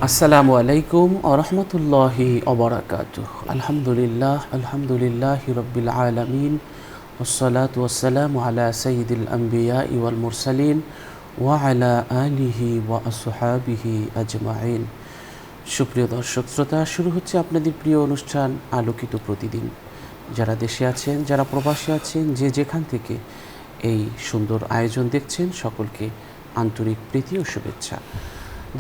আসসালামু আলাইকুম আরহামতুল্লাহি অবরাকাতুহ। আলহামদুলিল্লাহি রব্বিল আলামিন ওয়াসসালাতু ওয়াসসালামু আলা সাইয়্যিদিল আম্বিয়া ওয়াল মুরসালিন ওয়া আলা আলিহি ওয়া আসহাবিহি আজমাইন। সুপ্রিয় দর্শক শ্রোতা, শুরু হচ্ছে আপনাদের প্রিয় অনুষ্ঠান আলোকিত প্রতিদিন। যারা দেশে আছেন, যারা প্রবাসে আছেন, যে যেখান থেকে এই সুন্দর আয়োজন দেখছেন, সকলকে আন্তরিক প্রীতি ও শুভেচ্ছা।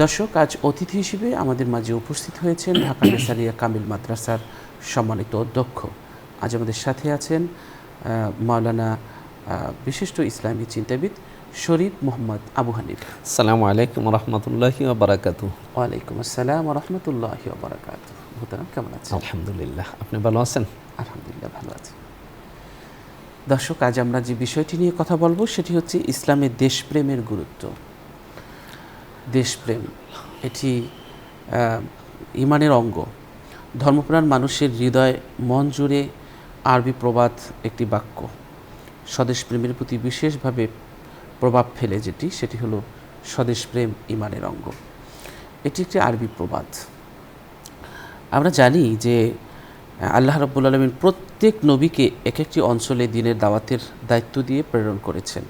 দর্শক, আজ অতিথি হিসেবে আমাদের মাঝে উপস্থিত হয়েছেন ঢাকা নেসারিয়া কামিল মাদ্রাসার সম্মানিত অধ্যক্ষ। আজ আমাদের সাথে আছেন মাওলানা বিশিষ্ট ইসলামী চিন্তাবিদ শরীফ মোহাম্মদ আবু হানিফ। আসসালামু আলাইকুম রহমতুল্লাহি ওয়া বারাকাতুহু। ওয়ালাইকুম আসসালাম ওয়া রাহমাতুল্লাহি ওয়া বারাকাতুহু। মোহতারাম, কেমন আছেন? আলহামদুলিল্লাহ, আপনি ভালো আছেন? আলহামদুলিল্লাহ, ভালো আছি। দর্শক, আজ আমরা যে বিষয়টি নিয়ে কথা বলবো সেটি হচ্ছে ইসলামের দেশপ্রেমের গুরুত্ব। দেশপ্রেম এটি ইমানের অঙ্গ। ধর্মপ্রাণ মানুষের হৃদয় মন জুড়ে আরবি প্রবাদ একটি বাক্য স্বদেশপ্রেমের প্রতি বিশেষভাবে প্রভাব ফেলে, সেটি হলো স্বদেশপ্রেম ইমানের অঙ্গ। এটি একটি আরবি প্রবাদ। আমরা জানি যে আল্লাহ রাব্বুল আলামিন প্রত্যেক নবীকে এক একটি অঞ্চলে দ্বীনের দাওয়াতের দায়িত্ব দিয়ে প্রেরণ করেছেন।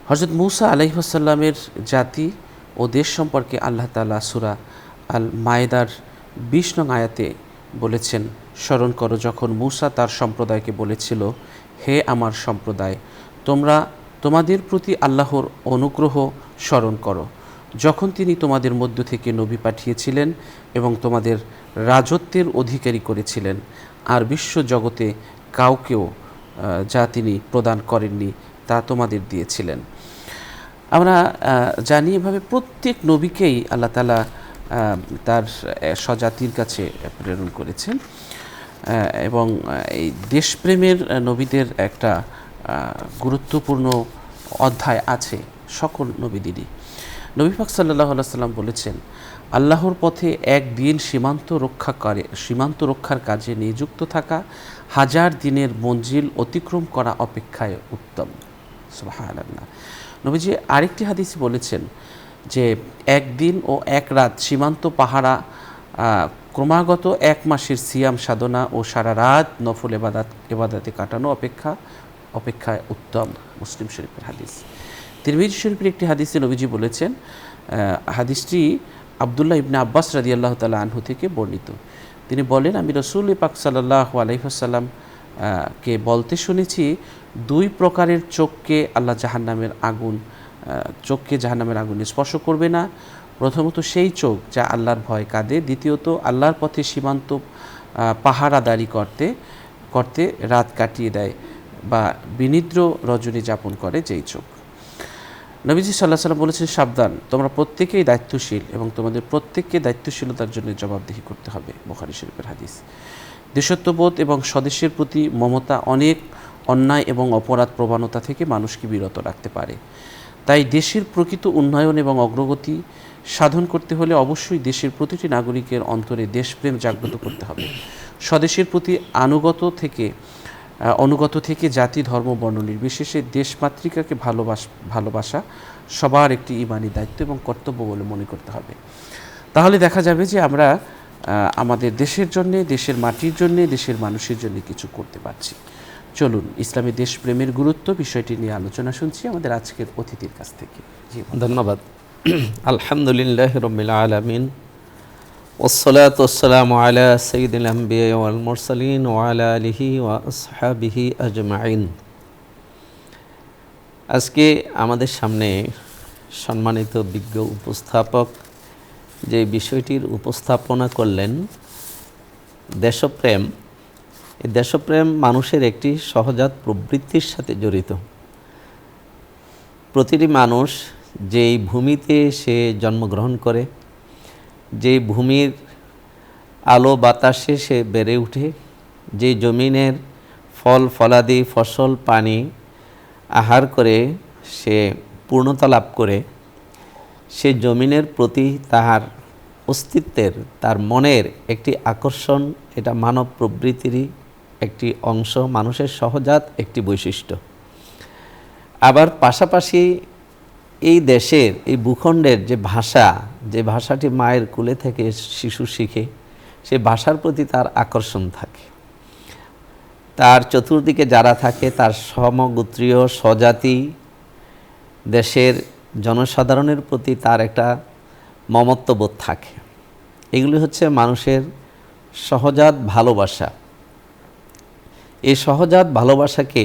হযরত মূসা আলাইহিস সালামের জাতি ও দেশ সম্পর্কে আল্লাহ তাআলা সূরা আল মায়েদার 20 নং আয়াতে বলেছেন, স্মরণ করো যখন মূসা তার সম্প্রদায়কে বলেছিল, হে আমার সম্প্রদায়, তোমাদের প্রতি আল্লাহর অনুগ্রহ স্মরণ করো, যখন তিনি তোমাদের মধ্য থেকে নবী পাঠিয়েছিলেন এবং তোমাদের রাজত্বের অধিকারী করেছিলেন, আর বিশ্ব জগতে কাউকেও যা তিনি প্রদান করেননি তা তোমাদের দিয়েছিলেন। আমরা জানি এভাবে প্রত্যেক নবীকেই আল্লাহ তাআলা তার স্বজাতির কাছে প্রেরণ করেছেন এবং এই দেশপ্রেমের নবীদের একটা গুরুত্বপূর্ণ অধ্যায় আছে সকল নবীদেরই। নবী পাক সাল্লাল্লাহু আলাইহি সাল্লাম বলেছেন, আল্লাহর পথে একদিন সীমান্ত রক্ষার কাজে নিযুক্ত থাকা 1000 দিনের মঞ্জিল অতিক্রম করা অপেক্ষায় উত্তম। সুবহানাল্লাহ। নবীজি আরেকটি হাদিসে বলেছেন যে একদিন ও এক রাত সীমান্ত পাহারা ক্রমাগত 1 মাসের সিয়াম সাধনা ও সারা রাত নফল ইবাদতে কাটানো অপেক্ষায় উত্তম। মুসলিম শরীফের হাদিস। তিরমিজি শরীফের একটি হাদিসে নবীজি বলেছেন, হাদিসটি আব্দুল্লাহ ইবনে আব্বাস রাদিয়াল্লাহু তাআলা আনহু থেকে বর্ণিত। তিনি বলেন, আমি রাসূল পাক সাল্লাল্লাহু আলাইহি ওয়াসাল্লাম কে বলতে শুনেছি, 2 প্রকারের চোখকে জাহান্নামের আগুন স্পর্শ করবে না। প্রথমত সেই চোখ যা আল্লাহর ভয় কাঁদে, দ্বিতীয়ত আল্লাহর পথে সীমান্ত পাহারাদারি করতে করতে রাত কাটিয়ে দেয় বা বিনিদ্র রজনী যাপন করে যেই চোখ। নবীজি সাল্লাল্লাহু আলাইহি ওয়াসাল্লাম বলেছেন, সাবধান, তোমরা প্রত্যেকেই দায়িত্বশীল এবং তোমাদের প্রত্যেককে দায়িত্বশীলতার জন্য জবাবদিহি করতে হবে। বুখারী শরীফের হাদিস। দেশত্ববোধ এবং স্বদেশের প্রতি মমতা অনেক অন্যায় এবং অপরাধ প্রবণতা থেকে মানুষকে বিরত রাখতে পারে। তাই দেশের প্রকৃত উন্নয়ন এবং অগ্রগতি সাধন করতে হলে অবশ্যই দেশের প্রতিটি নাগরিকের অন্তরে দেশপ্রেম জাগ্রত করতে হবে। স্বদেশের প্রতি অনুগত থেকে জাতি ধর্ম বর্ণ নির্বিশেষে দেশমাতৃকাকে ভালোবাসা সবার একটি ঈমানি দায়িত্ব এবং কর্তব্য বলে মনে করতে হবে। তাহলে দেখা যাবে যে আমরা আমাদের দেশের জন্যে, দেশের মাটির জন্যে, দেশের মানুষের জন্য কিছু করতে পারছি। চলুন ইসলামী দেশপ্রেমের গুরুত্ব বিষয়টি নিয়ে আলোচনা শুনছি আমাদের আজকের অতিথির কাছ থেকে। ধন্যবাদ। আলহামদুলিল্লাহি রাব্বিল আলামিন ওয়াসসালাতু ওয়াসসালামু আলা সাইয়্যিদিল আম্বিয়া ওয়াল মুরসালিন ওয়া আলা আলিহি ওয়া আসহাবিহি আজমাইন। আজকে আমাদের সামনে সম্মানিত বিজ্ঞ উপস্থাপক যে বিষয়টির উপস্থাপনা করলেন, দেশপ্রেম। এই দেশপ্রেম মানুষের একটি সহজাত প্রবৃত্তির সাথে জড়িত। প্রতিটি মানুষ যেই ভূমিতে সে জন্মগ্রহণ করে, যেই ভূমির আলো বাতাসে সে বেড়ে ওঠে, যে জমিনের ফল ফলাদি ফসল পানি আহার করে সে পূর্ণতা লাভ করে, সে জমিনের প্রতি তাহার অস্তিত্বের, তার মনের একটি আকর্ষণ, এটা মানব প্রবৃত্তিরই একটি অংশ, মানুষের সহজাত একটি বৈশিষ্ট্য। আবার পাশাপাশি এই দেশের এই ভূখণ্ডের যে ভাষা, যে ভাষাটি মায়ের কোলে থেকে শিশু শিখে, সেই ভাষার প্রতি তার আকর্ষণ থাকে। তার চতুর্দিকে যারা থাকে তার সমগোত্রীয় স্বজাতি দেশের জনসাধারণের প্রতি তার একটা মমত্ববোধ থাকে। এগুলি হচ্ছে মানুষের সহজাত ভালোবাসা। এই সহজাত ভালোবাসাকে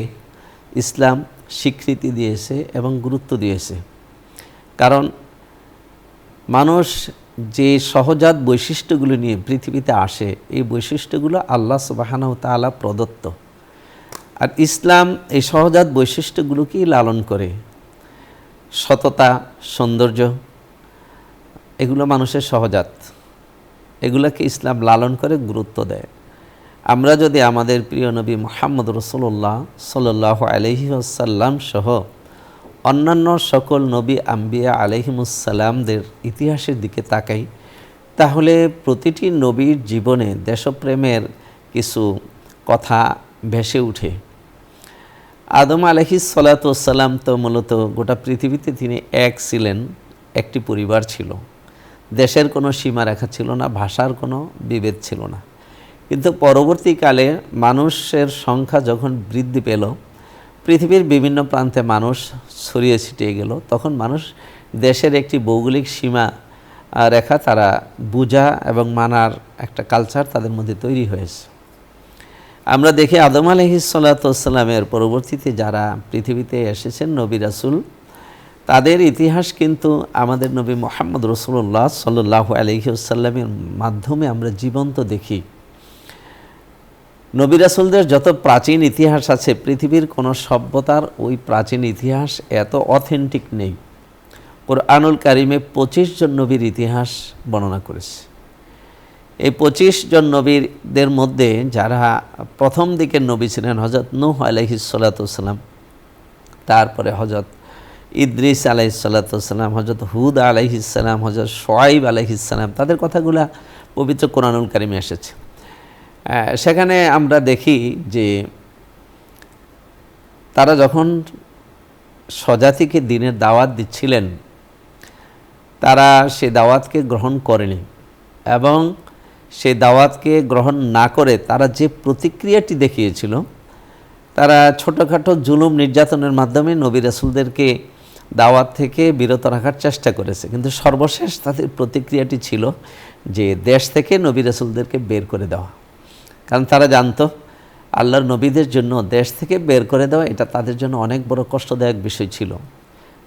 ইসলাম স্বীকৃতি দিয়েছে এবং গুরুত্ব দিয়েছে। কারণ মানুষ যে সহজাত বৈশিষ্ট্যগুলো নিয়ে পৃথিবীতে আসে, এই বৈশিষ্ট্যগুলো আল্লাহ সুবহানাহু ওয়া তাআলা প্রদত্ত। আর ইসলাম এই সহজাত বৈশিষ্ট্যগুলোকেই লালন করে। সততা, সৌন্দর্য, এগুলো মানুষের সহজাত, এগুলোকে ইসলাম লালন করে, গুরুত্ব দেয়। আমরা যদি আমাদের প্রিয় নবী মুহাম্মদ রাসূলুল্লাহ সাল্লাল্লাহু আলাইহি ওয়াসাল্লাম সহ অন্যান্য সকল নবী আম্বিয়া আলাইহিমুসসালামদের ইতিহাসের দিকে তাকাই, তাহলে প্রতিটি নবীর জীবনে দেশপ্রেমের কিছু কথা ভেসে উঠে। আদম আলাইহিস সালাতু ওয়াসসালাম তো মূলত গোটা পৃথিবীতে তিনি এক ছিলেন, একটি পরিবার ছিল, দেশের কোনো সীমারেখা ছিল না, ভাষার কোনো বিভেদ ছিল না। কিন্তু পরবর্তীকালে মানুষের সংখ্যা যখন বৃদ্ধি পেল, পৃথিবীর বিভিন্ন প্রান্তে মানুষ ছড়িয়ে ছিটিয়ে গেল, তখন মানুষ দেশের একটি ভৌগোলিক সীমা রেখা তারা বুঝা এবং মানার একটা কালচার তাদের মধ্যে তৈরি হয়েছে। আমরা দেখি আদম আলাইহিস সালাতু ওয়াসসালামের পরবর্তীতে যারা পৃথিবীতে এসেছেন নবী রাসূল, তাদের ইতিহাস কিন্তু আমাদের নবী মুহাম্মদ রাসূলুল্লাহ সাল্লাল্লাহু আলাইহি ওয়াসাল্লামের মাধ্যমে আমরা জীবন্ত দেখি। নবী রাসূলদের যত প্রাচীন ইতিহাস আছে, পৃথিবীর কোনো সভ্যতার ওই প্রাচীন ইতিহাস এত অথেন্টিক নেই। কুরআনুল কারিমে 25 জন নবীর ইতিহাস বর্ণনা করেছে। এই 25 জন নবীদের মধ্যে যারা প্রথম দিকের নবী ছিলেন হযরত নূহ আলাইহিস সালাতু ওয়াসসালাম, তারপরে হযরত ইদ্রিস আলাইহিস সালাতু ওয়াসসালাম, হযরত হুদ আলাইহিস সালাম, হযরত শুআইব আলাইহিস সালাম, তাদের কথাগুলা পবিত্র কুরআনুল কারিমে এসেছে। সেখানে আমরা দেখি যে তারা যখন স্বজাতিকে দ্বীনের দাওয়াত দিচ্ছিলেন, তারা সে দাওয়াতকে গ্রহণ করেনি, এবং সেই দাওয়াতকে গ্রহণ না করে তারা যে প্রতিক্রিয়াটি দেখিয়েছিল, তারা ছোটোখাটো জুলুম নির্যাতনের মাধ্যমে নবী রাসূলদেরকে দাওয়াত থেকে বিরত রাখার চেষ্টা করেছে। কিন্তু সর্বশেষ তাদের প্রতিক্রিয়াটি ছিল যে দেশ থেকে নবী রাসূলদেরকে বের করে দেওয়া। কারণ তারা জানতো আল্লাহর নবীদের জন্য দেশ থেকে বের করে দেওয়া এটা তাদের জন্য অনেক বড় কষ্টদায়ক বিষয় ছিল।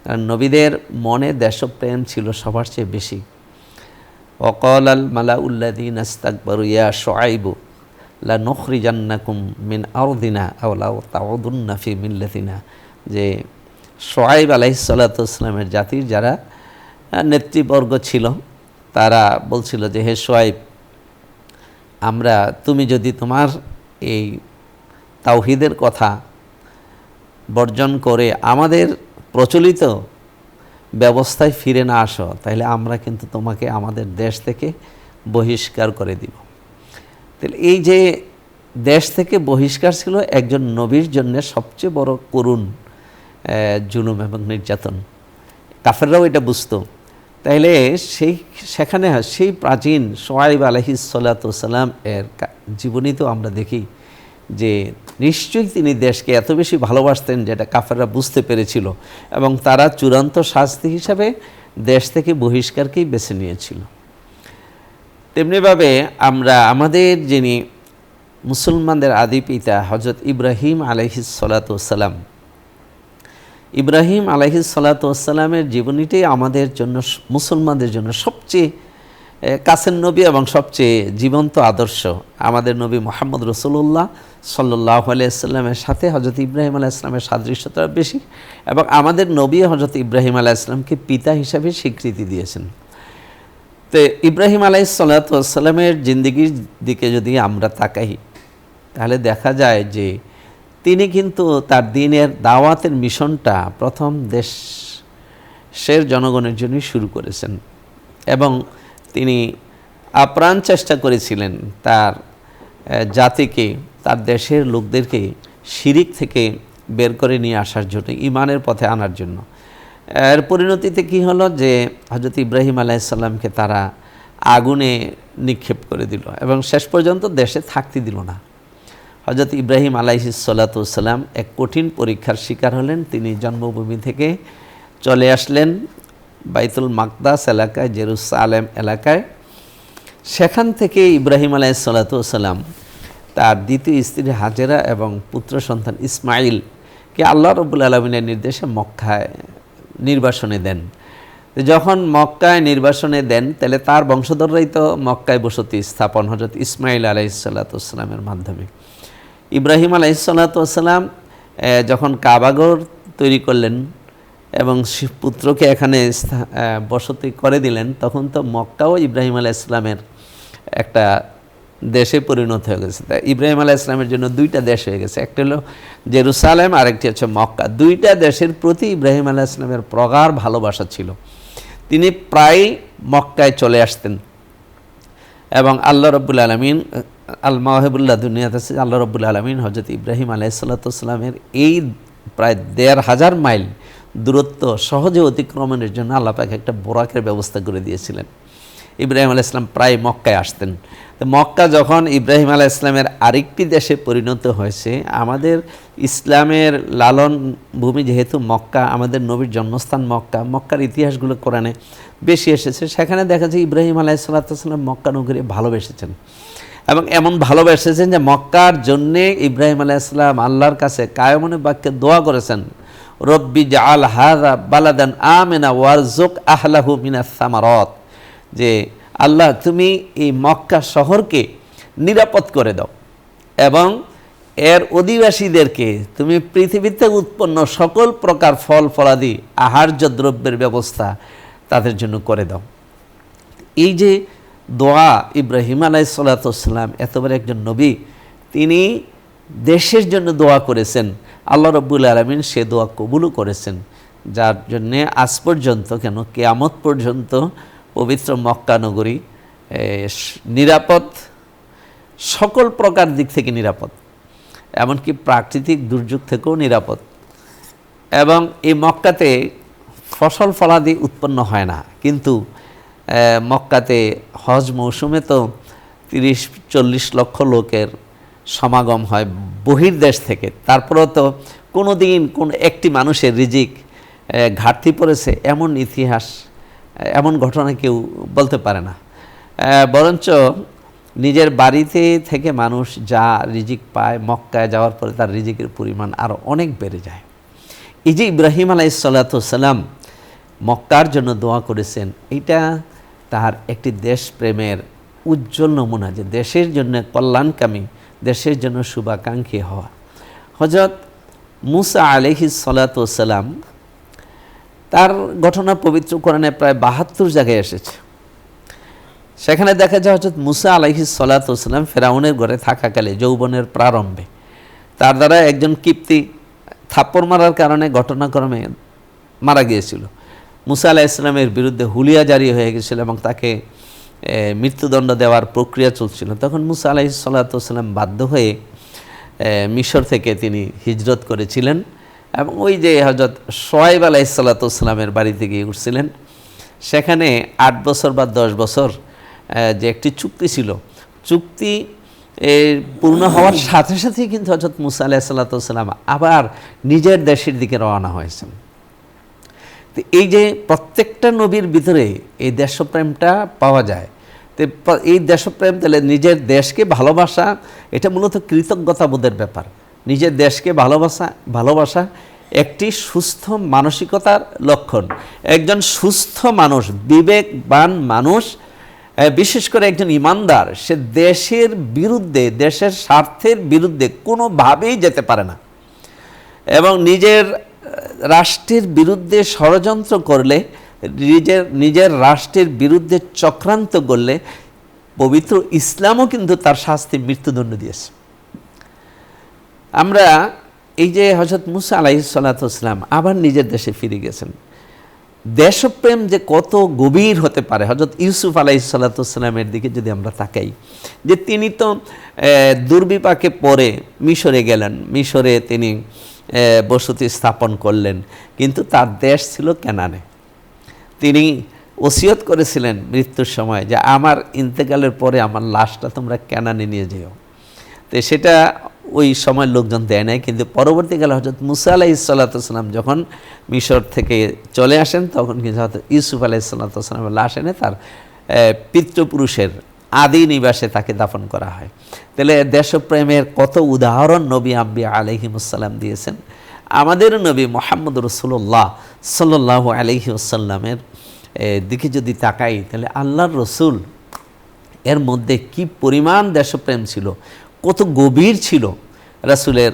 কারণ নবীদের মনে দেশপ্রেম ছিল সবার চেয়ে বেশি। ওয়াকাল আল মালাউল্লাযীনা ইসতাকবারু ইয়া শুআইবু লানুখরিজান্নাকুম মিন আরদিনা আও লাউ তাউদুন্না ফি মিল্লাতিনা, যে শুআইব আলাইহিস সালাতু ওয়াসসালামের জাতির যারা নেতৃবর্গ ছিল, তারা বলছিল যে হে শুআইব, আমরা তুমি যদি তোমার এই তাওহীদের কথা বর্জন করে আমাদের প্রচলিত ব্যবস্থায় ফিরে না আসো, তাহলে আমরা কিন্তু তোমাকে আমাদের দেশ থেকে বহিষ্কার করে দিব। তাহলে এই যে দেশ থেকে বহিষ্কার ছিল একজন নবীর জন্য সবচেয়ে বড় করুণ জুলুম এবং নির্যাতন। কাফেররাও এটা বুঝতো। তাইলে সেখানে সেই প্রাচীন শুআইব আলাইহিস সালাতু ওয়াসসালাম এর জীবনীতেও আমরা দেখি যে নিশ্চয়ই তিনি দেশকে এত বেশি ভালোবাসতেন যেটা কাফেররা বুঝতে পেরেছিল, এবং তারা চূড়ান্ত শাস্তি হিসাবে দেশ থেকে বহিষ্কারকেই বেছে নিয়েছিল। তেমনিভাবে আমরা আমাদের যিনি মুসলমানদের আদি পিতা হযরত ইব্রাহিম আলাইহিস সালাতু ওয়াসসালাম, ইব্রাহিম আলাইহিস সালাতু ওয়াসসালামের জীবনীটাই আমাদের জন্য, মুসলমানদের জন্য সবচেয়ে কাছের নবী এবং সবচেয়ে জীবন্ত আদর্শ। আমাদের নবী মুহাম্মদ রাসূলুল্লাহ সাল্লাল্লাহু আলাইহি ওয়াসাল্লামের সাথে হযরত ইব্রাহিম আলাইহিস সালামের সাদৃশ্যতা বেশি, এবং আমাদের নবী হযরত ইব্রাহিম আলাইহিস সালামকে পিতা হিসাবে স্বীকৃতি দিয়েছেন। তো ইব্রাহিম আলাইহিস সালাতু ওয়াসসালামের জিন্দেগির দিকে যদি আমরা তাকাই, তাহলে দেখা যায় যে তিনি কিন্তু তার দ্বীনের দাওয়াতের মিশনটা প্রথম দেশের জনগণের জন্যই শুরু করেছেন, এবং তিনি আপ্রাণ চেষ্টা করেছিলেন তার জাতিকে, তার দেশের লোকদেরকে শিরিক থেকে বের করে নিয়ে আসার জন্য, ঈমানের পথে আনার জন্য। এর পরিণতিতে কি হলো যে হযরত ইব্রাহিম আলাইহিসসালামকে তারা আগুনে নিক্ষেপ করে দিল এবং শেষ পর্যন্ত দেশে থাকতে দিল না। হযরত ইব্রাহিম আলাইহিসসালাম এক কঠিন পরীক্ষার শিকার হলেন। তিনি জন্মভূমি থেকে চলে আসলেন বাইতুল মাকদাস এলাকায়, জেরুসালেম এলাকায়। সেখান থেকে ইব্রাহিম আলাইহিসসালাম তার দ্বিতীয় স্ত্রী হাজেরা এবং পুত্র সন্তান ইসমাইলকে আল্লাহ রাব্বুল আলামিনের নির্দেশে মক্কায় নির্বাসনে দেন। যখন মক্কায় নির্বাসনে দেন তাহলে তার বংশধররাই তো মক্কায় বসতি স্থাপন হযরত ইসমাইল আলাইহিসসালামের মাধ্যমে। ইব্রাহিম আলাইহিসসালাম যখন কাবাঘর তৈরি করলেন এবং পুত্রকে এখানে বসতি করে দিলেন, তখন তো মক্কাও ইব্রাহিম আলাইহিসসালামের একটা দেশে পরিণত হয়ে গেছে। তাই ইব্রাহিম আলাইহিসসালামের জন্য দুইটা দেশ হয়ে গেছে, একটা হলো জেরুসালেম আর একটি হচ্ছে মক্কা। দুইটা দেশের প্রতি ইব্রাহিম আলাইহিসসালামের প্রগাঢ় ভালোবাসা ছিল। তিনি প্রায় মক্কায় চলে আসতেন এবং আল্লাহ রাব্বুল আলামিন আল মাওয়াহিবুল্লাহ দুনিয়াতে আছে, আল্লাহ রাব্বুল আলামিন হযরত ইব্রাহিম আলাইহিসসালামের এই প্রায় ১৫০০ মাইল দূরত্ব সহজে অতিক্রমণের জন্য আল্লাহ পাক একটা বোরাকের ব্যবস্থা করে দিয়েছিলেন। ইব্রাহিম আলাইহিসসালাম প্রায় মক্কায় আসতেন। তো মক্কা যখন ইব্রাহিম আলাইহিসসালামের আরেকটি দেশে পরিণত হয়েছে, আমাদের ইসলামের লালন ভূমি যেহেতু মক্কা, আমাদের নবীর জন্মস্থান মক্কা, মক্কার ইতিহাসগুলো কোরআনে বেশি এসেছে। সেখানে দেখা যায় ইব্রাহিম আলাইহিসসালাম মক্কা নগরী ভালোবেসেছেন এবং এমন ভালোবেসেছেন যে মক্কার জন্যে ইব্রাহিম আলাইহিসসালাম আল্লাহর কাছে কায়মনে বাক্যে দোয়া করেছেন, রব্বি জাআল হাযা বালাদান আমিনা ওয়ারযুক আহলাহু মিনাস সামারাত, যে আল্লাহ তুমি এই মক্কা শহরকে নিরাপদ করে দাও এবং এর অধিবাসীদেরকে তুমি পৃথিবীতে উৎপন্ন সকল প্রকার ফল ফলাদি আহার্য দ্রব্যের ব্যবস্থা তাদের জন্য করে দাও। এই যে দোয়া ইব্রাহিম আলাইহিসসালাম এত বড় একজন নবী, তিনি দেশের জন্য দোয়া করেছেন, আল্লাহ রাব্বুল আলামিন সে দোয়া কবুলও করেছেন, যার জন্যে আজ পর্যন্ত কেন কিয়ামত পর্যন্ত পবিত্র মক্কা নগরী নিরাপদ, সকল প্রকার দিক থেকে নিরাপদ, এমনকি প্রাকৃতিক দুর্যোগ থেকেও নিরাপদ। এবং এই মক্কাতে ফসল ফলাদি উৎপন্ন হয় না, কিন্তু মক্কাতে হজ মৌসুমে তো ৩০-৪০ লক্ষ লোকের সমাগম হয় বহির্দেশ থেকে। তারপরেও তো কোনো দিন কোন একটি মানুষের রিজিক ঘাটতি পড়েছে এমন ইতিহাস, এমন ঘটনা কেউ বলতে পারে না। বরঞ্চ নিজের বাড়িতে থেকে মানুষ যা রিজিক পায়, মক্কায় যাওয়ার পরে তার রিজিকের পরিমাণ আরও অনেক বেড়ে যায়। এই যে ইব্রাহিম আলাইহিসসালাম মক্কার জন্য দোয়া করেছেন, এটা তার একটি দেশপ্রেমের উজ্জ্বল নমুনা, যে দেশের জন্য কল্যাণকামী, দেশের জন্য শুভাকাঙ্ক্ষী হওয়া। হযরত মুসা আলাইহিসসালাম তার ঘটনা পবিত্র কোরআনে প্রায় ৭২ জায়গায় এসেছে। সেখানে দেখা যায় হযরত মুসা আলাইহিসসালাম ফেরাউনের ঘরে থাকাকালে যৌবনের প্রারম্ভে তার দ্বারা একজন কিপ্তি থাপ্পড় মারার কারণে ঘটনাক্রমে মারা গিয়েছিল। মুসা আলাইহিসসালামের বিরুদ্ধে হুলিয়া জারি হয়ে গেছিল এবং তাকে মৃত্যুদণ্ড দেওয়ার প্রক্রিয়া চলছিল। তখন মুসা আলাইহিসসালাম বাধ্য হয়ে মিশর থেকে তিনি হিজরত করেছিলেন এবং ওই যে হযরত শুআয়ব আলাইহিসসালামের বাড়িতে গিয়ে উঠছিলেন। সেখানে ৮ বছর বা ১০ বছর যে একটি চুক্তি ছিল, চুক্তি পূর্ণ হওয়ার সাথে সাথেই কিন্তু হযরত মুসা আলাইহিসসালাম আবার নিজের দেশের দিকে রওনা হয়েছেন। তো এই যে প্রত্যেকটা নবীর ভিতরে এই দেশপ্রেমটা পাওয়া যায়। তো এই দেশপ্রেম তাহলে নিজের দেশকে ভালোবাসা, এটা মূলত কৃতজ্ঞতাবোধের ব্যাপার। নিজের দেশকে ভালোবাসা একটি সুস্থ মানসিকতার লক্ষণ। একজন সুস্থ মানুষ, বিবেকবান মানুষ, বিশেষ করে একজন ইমানদার, সে দেশের বিরুদ্ধে, দেশের স্বার্থের বিরুদ্ধে কোনোভাবেই যেতে পারে না এবং নিজের রাষ্ট্রের বিরুদ্ধে ষড়যন্ত্র করলে, নিজের রাষ্ট্রের বিরুদ্ধে চক্রান্ত করলে পবিত্র ইসলামও কিন্তু তার শাস্তি মৃত্যুদণ্ড দিয়েছে। আমরা এই যে হযরত মুসা আলাইহিসসালাম আবার নিজের দেশে ফিরে গেছেন, দেশপ্রেম যে কত গভীর হতে পারে। হযরত ইউসুফ আলাইহিসসালামের দিকে যদি আমরা তাকাই, যে তিনি তো দুর্বিপাকে পড়ে মিশরে গেলেন, মিশরে তিনি বসতি স্থাপন করলেন, কিন্তু তার দেশ ছিল কেনানে। তিনি ওসিয়ত করেছিলেন মৃত্যুর সময় যে আমার ইন্তেকালের পরে আমার লাশটা তোমরা কেনানে নিয়ে যেও। তো সেটা ওই সময় লোকজন দেয় নাই, কিন্তু পরবর্তীকালে হযরত মুসা আলাইহিসসালাম যখন মিশর থেকে চলে আসেন তখন কিন্তু হয়তো ইউসুফ আলাইহিসসালামের লাশ এনে তার পিতৃপুরুষের আদি নিবাসে তাকে দাফন করা হয়। তাহলে দেশপ্রেমের কত উদাহরণ নবী আম্বিয়া আলাইহিমুসসালাম দিয়েছেন। আমাদের নবী মুহাম্মদ রাসূলুল্লাহ সাল্লাল্লাহু আলাইহি ওয়াসাল্লামের দিকে যদি তাকাই, তাহলে আল্লাহর রসুল এর মধ্যে কি পরিমাণ দেশপ্রেম ছিল, কত গভীর ছিল রাসূলের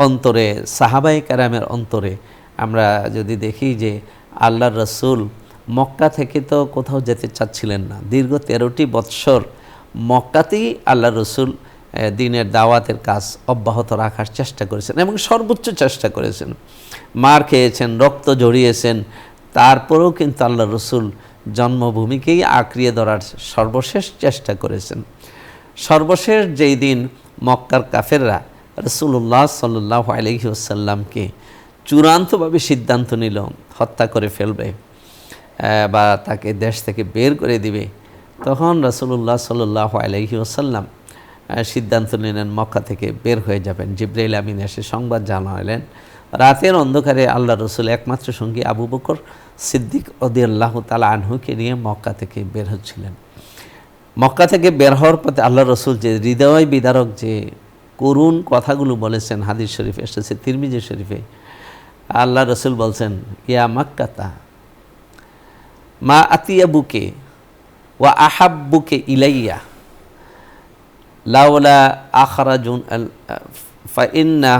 অন্তরে, সাহাবায়ে কেরামের অন্তরে। আমরা যদি দেখি যে আল্লাহর রসুল মক্কা থেকে তো কোথাও যেতে চাচ্ছিলেন না, দীর্ঘ 13টি বৎসর মক্কাতেই আল্লাহর রসুল দ্বীনের দাওয়াতের কাজ অব্যাহত রাখার চেষ্টা করেছেন এবং সর্বোচ্চ চেষ্টা করেছেন। মার খেয়েছেন, রক্ত ঝরিয়েছেন, তারপরেও কিন্তু আল্লাহর রসুল জন্মভূমিকেই আঁকড়িয়ে ধরার সর্বশেষ চেষ্টা করেছেন। সর্বশেষ যেই দিন মক্কার কাফেররা রাসূলুল্লাহ সাল্লাল্লাহু আলাইহি ওয়াসাল্লামকে চূড়ান্তভাবে সিদ্ধান্ত নিল হত্যা করে ফেলবে বা তাকে দেশ থেকে বের করে দিবে, তখন রাসূলুল্লাহ সাল্লাল্লাহু আলাইহি ওয়াসাল্লাম সিদ্ধান্ত নিলেন মক্কা থেকে বের হয়ে যাবেন। জিবরাইল আমিন এসে সংবাদ জানালেন। রাতের অন্ধকারে আল্লাহ রসুল একমাত্র সঙ্গী আবু বকর সিদ্দিক রাদিয়াল্লাহু তাআলা আনহুকে নিয়ে মক্কা থেকে বের হচ্ছিলেন। মক্কা থেকে বের হওয়ার পথে আল্লাহ রসুল যে হৃদয় বিদারক যে করুণ কথাগুলো বলেছেন, হাদিস শরীফে এসেছে, তিরমিজি শরীফে আল্লাহ রসুল বলছেন, ইয়া মাক্কাতা মা আতিয়াবুকে ওয়া আহাব্বুকে ইলাইয়া লাউলা আখরাজুন ফাইন্না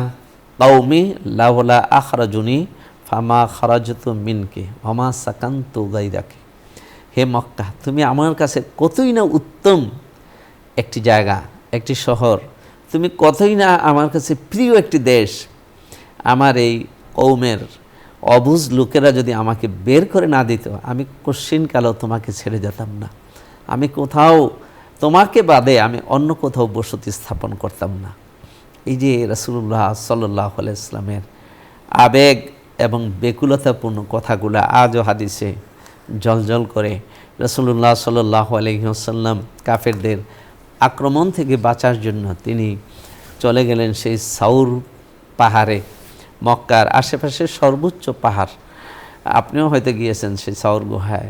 কওমি লাউলা আখরাজুনি ফামা খারাজতু মিনকে ওমা সাকান্তু গায়রাকে। হে মক্কা, তুমি আমার কাছে কতই না উত্তম একটি জায়গা, একটি শহর, তুমি কতই না আমার কাছে প্রিয় একটি দেশ। আমার এই কওমের অবুঝ লোকেরা যদি আমাকে বের করে না দিত, আমি কোশ্চিনকালেও তোমাকে ছেড়ে যেতাম না। আমি কোথাও তোমাকে বাদে আমি অন্য কোথাও বসতি স্থাপন করতাম না। এই যে রাসূলুল্লাহ সাল্লাল্লাহু আলাইহি ওয়াসাল্লামের আবেগ এবং বেকুলতাপূর্ণ কথাগুলো আজও হাদিসে জলজল করে। রাসূলুল্লাহ সাল্লাল্লাহু আলাইহি ওয়াসাল্লাম কাফেরদের আক্রমণ থেকে বাঁচার জন্য তিনি চলে গেলেন সেই সাউর পাহাড়ে, মক্কার আশেপাশে সর্বোচ্চ পাহাড়। আপনিও হয়তো গিয়েছেন সেই সাউর গুহায়,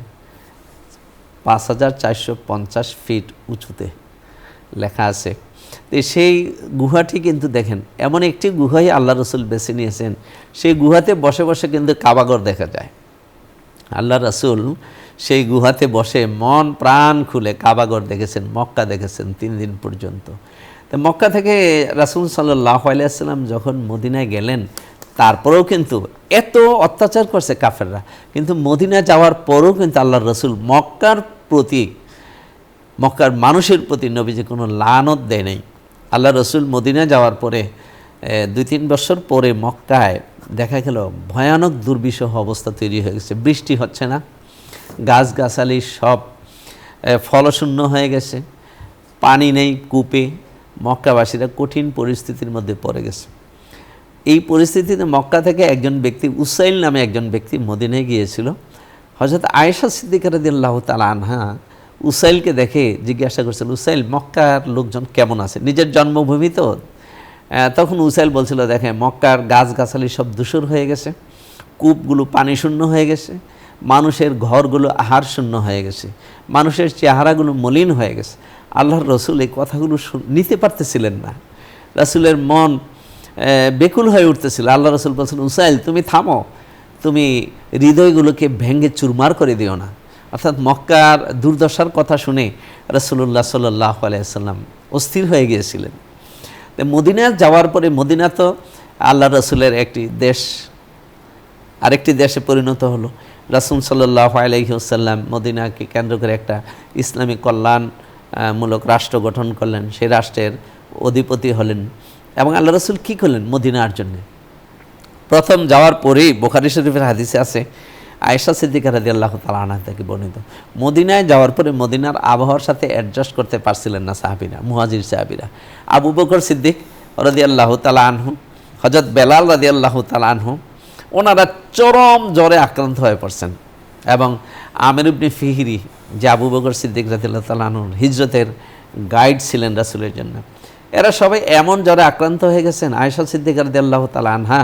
5450 ফিট উঁচুতে লেখা আছে। তো সেই গুহাটি কিন্তু দেখেন, এমন একটি গুহাই আল্লাহ রসুল বেছে নিয়েছেন, সেই গুহাতে বসে বসে কিন্তু কাবাঘর দেখা যায়। আল্লাহ রসুল সেই গুহাতে বসে মন প্রাণ খুলে কাবাঘর দেখেছেন, মক্কা দেখেছেন 3 দিন পর্যন্ত। তো মক্কা থেকে রাসূল সাল্লাল্লাহু আলাইহি ওয়াসাল্লাম যখন মদিনায় গেলেন, তারপরেও কিন্তু এত অত্যাচার করছে কাফেররা, কিন্তু মদিনা যাওয়ার পরেও কিন্তু আল্লাহর রসুল মক্কার প্রতি, মক্কার মানুষের প্রতি নবীজি কোনো লানত দেয় নাই। আল্লাহ রসুল মদিনা যাওয়ার পরে 2-3 বছর পরে মক্কায় দেখা গেল ভয়ানক দুর্বিষহ অবস্থা তৈরি হয়ে গেছে। বৃষ্টি হচ্ছে না, গাছগাছালি সব ফলশূন্য হয়ে গেছে, পানি নেই কূপে, মক্কাবাসীরা কঠিন পরিস্থিতির মধ্যে পড়ে গেছে। এই পরিস্থিতিতে মক্কা থেকে একজন ব্যক্তি, উসাইল নামে একজন ব্যক্তি মদিনায় গিয়েছিল। হযরত আয়েশা সিদ্দিকা রাদিয়াল্লাহু তাআলা আনহা উসাইলকে দেখে জিজ্ঞাসা করছিল, উসাইল, মক্কার লোকজন কেমন আছে? নিজের জন্মভূমি তো। তখন উসাইল বলছিল, দেখে মক্কার গাছগাছালি সব ধূসর হয়ে গেছে, কূপগুলো পানি শূন্য হয়ে গেছে, মানুষের ঘরগুলো আহার শূন্য হয়ে গেছে, মানুষের চেহারাগুলো মলিন হয়ে গেছে। আল্লাহর রসুল এই কথাগুলো নিতে পারতেছিলেন না, রাসূলের মন বেকুল হয়ে উঠতেছিল। আল্লাহ রসুল বলছেন, উসাইল তুমি থামো, তুমি হৃদয়গুলোকে ভেঙে চুরমার করে দিও না। অর্থাৎ মক্কার দুর্দশার কথা শুনে রাসূলুল্লাহ সাল্লাল্লাহু আলাইহি ওয়াসাল্লাম অস্থির হয়ে গিয়েছিলেন। মদিনা যাওয়ার পরে, মদিনা তো আল্লাহ রসুলের একটি দেশ আরেকটি দেশে পরিণত হলো। রাসূল সাল্লাল্লাহু আলাইহি ওয়াসাল্লাম মদিনাকে কেন্দ্র করে একটা ইসলামী কল্যাণমূলক রাষ্ট্র গঠন করলেন, সেই রাষ্ট্রের অধিপতি হলেন। এবং আল্লাহ রসুল কী করলেন মদিনার জন্যে? প্রথম যাওয়ার পরেই বুখারী শরীফের হাদিসে আছে, আয়েশা সিদ্দিকা রাদিয়াল্লাহু তাআলা আনহা থেকে বর্ণিত, মদিনায় যাওয়ার পরে মদিনার আবহাওয়ার সাথে অ্যাডজাস্ট করতে পারছিলেন না সাহাবীরা, মুহাজির সাহাবীরা। আবু বকর সিদ্দিক রাদিয়াল্লাহু তাআলা আনহু হযরত বেলাল রাদিয়াল্লাহু তাআলা আনহু ওনারা চরম জ্বরে আক্রান্ত হয়ে পড়ছেন, এবং আমির ইবনে ফিহরি যে আবু বকর সিদ্দিক রাদিয়াল্লাহু তাআলা আনহুর হিজরতের গাইড ছিলেন রাসূলের জন্য, এরা সবাই এমন জ্বরে আক্রান্ত হয়ে গেছেন। আয়েশা সিদ্দিকা রাদিয়াল্লাহু তাআলা আনহা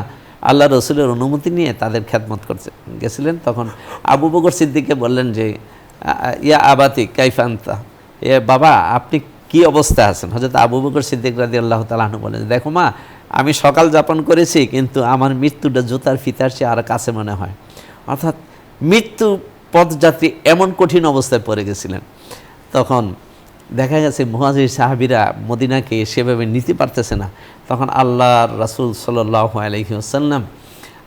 আল্লাহ রসুলের অনুমতি নিয়ে তাদের খেদমত করতে গেছিলেন। তখন আবু বকর সিদ্দিককে বললেন যে ইয়া আবাতি কাইফা আনতা, এ বাবা আপনি কি অবস্থা আছেন? হযরত আবু বকর সিদ্দিক রাদিয়াল্লাহু তাআলা আনহু বলেন, দেখো মা, আমি সকাল যাপন করেছি, কিন্তু আমার মৃত্যুটা জুতার ফিতার চেয়ে আর কাছে মনে হয়। অর্থাৎ মৃত্যু পথযাত্রী এমন কঠিন অবস্থায় পড়ে গেছিলেন। তখন দেখা গেছে মুহাজির সাহাবীরা মদিনাকে সেভাবে নিতে পারতেছে না। তখন আল্লাহর রাসূল সাল্লাল্লাহু আলাইহি ওয়াসাল্লাম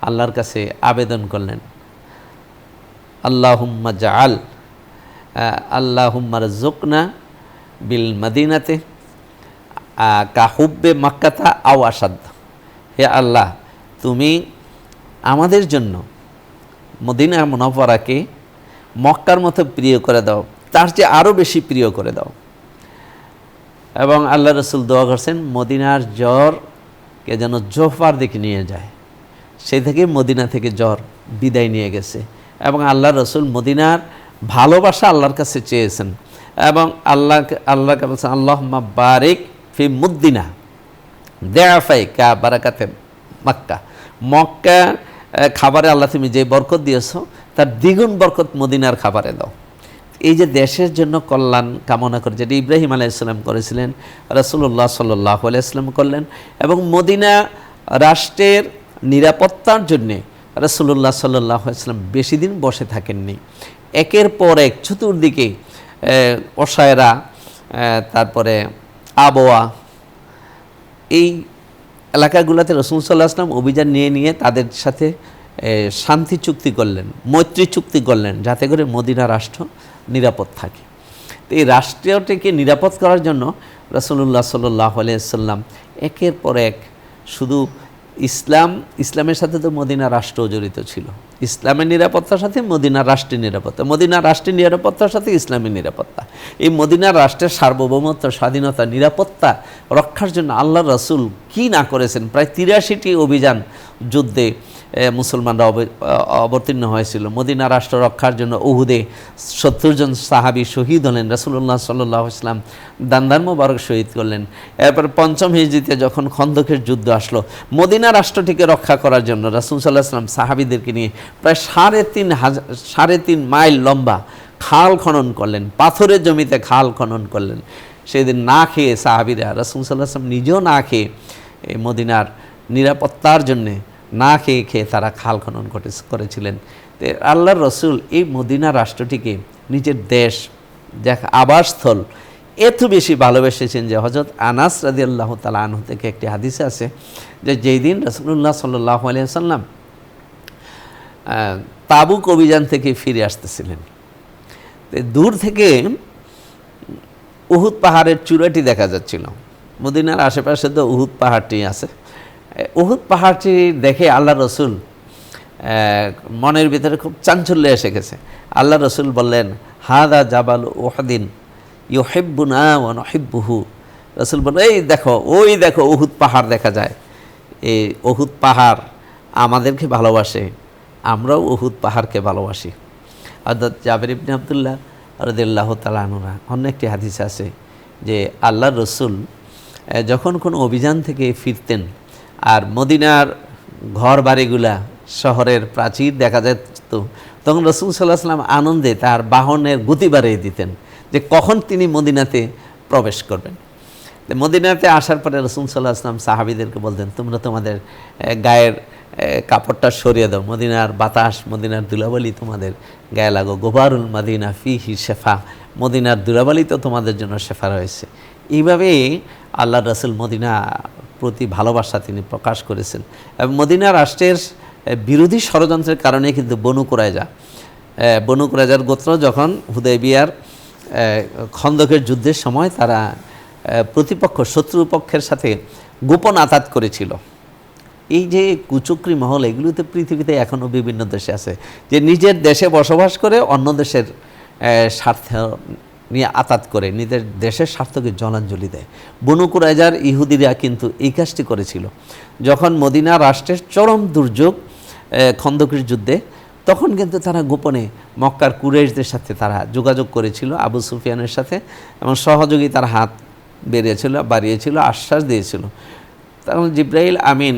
আল্লাহর কাছে আবেদন করলেন, আল্লাহুম্মা জাআল আল্লাহুম্মা রযুকনা বিল মদিনাতে কাহুব্বে মক্কাতা আও আসাদ। হে আল্লাহ, তুমি আমাদের জন্য মদিনা মুনাওয়ারাকে মক্কার মতো প্রিয় করে দাও, তার চেয়ে আরও বেশি প্রিয় করে দাও। এবং আল্লাহ রসুল দোয়া করছেন মদিনার জ্বরকে যেন জোহফার দিকে নিয়ে যায়। সেই থেকে মদিনা থেকে জ্বর বিদায় নিয়ে গেছে, এবং আল্লাহ রসুল মদিনার ভালোবাসা আল্লাহর কাছে চেয়েছেন, এবং আল্লাহকে বলছেন আল্লাহুম্মা বারিক ফি মুদ্দিনা দেআফাই কা বারাকাতে মক্কা। মক্কা খাবারে আল্লাহ তুমি যে বরকত দিয়েছো তার দ্বিগুণ বরকত মদিনার খাবারে দাও। এই যে দেশের জন্য কল্যাণ কামনা করে যেটা ইব্রাহিম আলাইহিস সালাম করেছিলেন, রাসূলুল্লাহ সাল্লাল্লাহু আলাইহি ওয়াসাল্লাম করলেন, এবং মদিনা রাষ্ট্রের নিরাপত্তার জন্যে রাসূলুল্লাহ সাল্লাল্লাহু আলাইহি ওয়াসাল্লাম বেশি দিন বসে থাকেননি। একের পর এক চতুর্দিকে অসায়রা, তারপরে আবওয়া, এই এলাকাগুলোতে রাসূল সাল্লাল্লাহু আলাইহি ওয়াসাল্লাম অভিযান নিয়ে তাদের সাথে শান্তি চুক্তি করলেন, মৈত্রী চুক্তি করলেন, যাতে করে মদিনা রাষ্ট্র নিরাপদ থাকে। তো এই রাষ্ট্রটিকে নিরাপদ করার জন্য রাসূলুল্লাহ সাল্লাল্লাহু আলাইহি ওয়াসাল্লাম একের পর এক শুধু ইসলামের সাথে তো মদিনা রাষ্ট্রও জড়িত ছিল, ইসলামের নিরাপত্তার সাথে মদিনা রাষ্ট্রের নিরাপত্তা, মদিনা রাষ্ট্রের নিরাপত্তার সাথে ইসলামের নিরাপত্তা। এই মদিনা রাষ্ট্রের সার্বভৌমত্ব, স্বাধীনতা, নিরাপত্তা রক্ষার জন্য আল্লাহ রাসূল কি না করেছেন। প্রায় ৮৩টি অভিযান যুদ্ধে মুসলমানরা অবতীর্ণ হয়েছিল। মদিনা রাষ্ট্র রক্ষার জন্য উহুদে ৭০ জন সাহাবী শহীদ হলেন, রাসূলুল্লাহ সাল্লাল্লাহু আলাইহি ওয়াসাল্লাম দান্দান মোবারক শহীদ করলেন। এরপর পঞ্চম হিজরিতে যখন খন্দকের যুদ্ধ আসলো, মদিনা রাষ্ট্রটিকে রক্ষা করার জন্য রাসূল সাল্লাল্লাহু আলাইহি ওয়াসাল্লাম সাহাবীদেরকে নিয়ে প্রায় ৩.৫ মাইল লম্বা খাল খনন করলেন, পাথরের জমিতে খাল খনন করলেন। সেদিন না খেয়ে সাহাবীরা, রাসূল সাল্লাল্লাহু আলাইহি ওয়াসাল্লাম নিজেও না খেয়ে এই মদিনার নিরাপত্তার জন্যে না খেয়ে তারা খাল খনন করেছিলেন। আল্লাহর রসুল এই মদিনা রাষ্ট্রটিকে নিজের দেশ, যাক আবাসস্থল, এত বেশি ভালোবেসেছেন যে হযরত আনাস রাদিয়াল্লাহু তাআলা আনহু থেকে একটি হাদিসে আছে যে যেই দিন রাসূলুল্লাহ সাল্লাল্লাহু আলাইহি ওয়াসাল্লাম তাবুক অভিযান থেকে ফিরে আসতেছিলেন, দূর থেকে উহুদ পাহাড়ের চূড়াটি দেখা যাচ্ছিল। মদিনার আশেপাশে তো উহুদ পাহাড়টি আছে। উহুদ পাহাড়টি দেখে আল্লাহ রসুল মনের ভিতরে খুব চাঞ্চল্য এসে গেছে। আল্লাহ রসুল বললেন, হাদা জাবাল উহদিন ইউহিব্বুনা ওয়া নুহিব্বুহু। রসুল বললেন, ওই দেখো উহুদ পাহাড় দেখা যায়। এই উহুদ পাহাড় আমাদেরকে ভালোবাসে, আমরাও উহুদ পাহাড়কে ভালোবাসি। অর্থাৎ জাবের ইবনে আব্দুল্লাহ রাদিয়াল্লাহু তাআলা আনহু অন্য একটি হাদিস আছে যে আল্লাহ রসুল যখন কোনো অভিযান থেকে ফিরতেন আর মদিনার ঘর বাড়িগুলা শহরের প্রাচীর দেখা যেত, তখন রাসূল সাল্লাল্লাহু আলাইহি ওয়াসাল্লাম আনন্দে তার বাহনের গতি বাড়িয়ে দিতেন যে কখন তিনি মদিনাতে প্রবেশ করবেন। মদিনাতে আসার পরে রাসূল সাল্লাল্লাহু আলাইহি ওয়াসাল্লাম সাহাবীদেরকে বলতেন, তোমরা তোমাদের গায়ের কাপড়টা সরিয়ে দাও, মদিনার বাতাস, মদিনার ধুলাবালি তোমাদের গায়ে লাগো। গোবারুল মদিনা ফিহি শেফা, মদিনার ধুলাবালি তো তোমাদের জন্য শেফা রয়েছে। এইভাবেই আল্লাহ রাসূল মদিনা প্রতি ভালোবাসা তিনি প্রকাশ করেছেন। এবং মদিনা রাষ্ট্রের বিরোধী ষড়যন্ত্রের কারণে কিন্তু বনু কুরাইজার গোত্র যখন হুদায়বিয়ার খন্দকের যুদ্ধের সময় তারা প্রতিপক্ষ শত্রুপক্ষের সাথে গোপন আঘাত করেছিল। এই যে কুচক্রী মহল, এগুলোতে পৃথিবীতে এখনও বিভিন্ন দেশে আছে যে নিজের দেশে বসবাস করে অন্য দেশের স্বার্থ নিয়ে আতাত করে নিজের দেশের স্বার্থকে জলাঞ্জলি দেয়। বনু কুরাইজার ইহুদিরা কিন্তু এই কাজটি করেছিল। যখন মদিনা রাষ্ট্রের চরম দুর্যোগ খন্দকের যুদ্ধে, তখন কিন্তু তারা গোপনে মক্কার কুরাইশদের সাথে তারা যোগাযোগ করেছিল, আবু সুফিয়ানের সাথে, এবং সহযোগিতার হাত বাড়িয়েছিল, আশ্বাস দিয়েছিল। তখন জিব্রাইল আমিন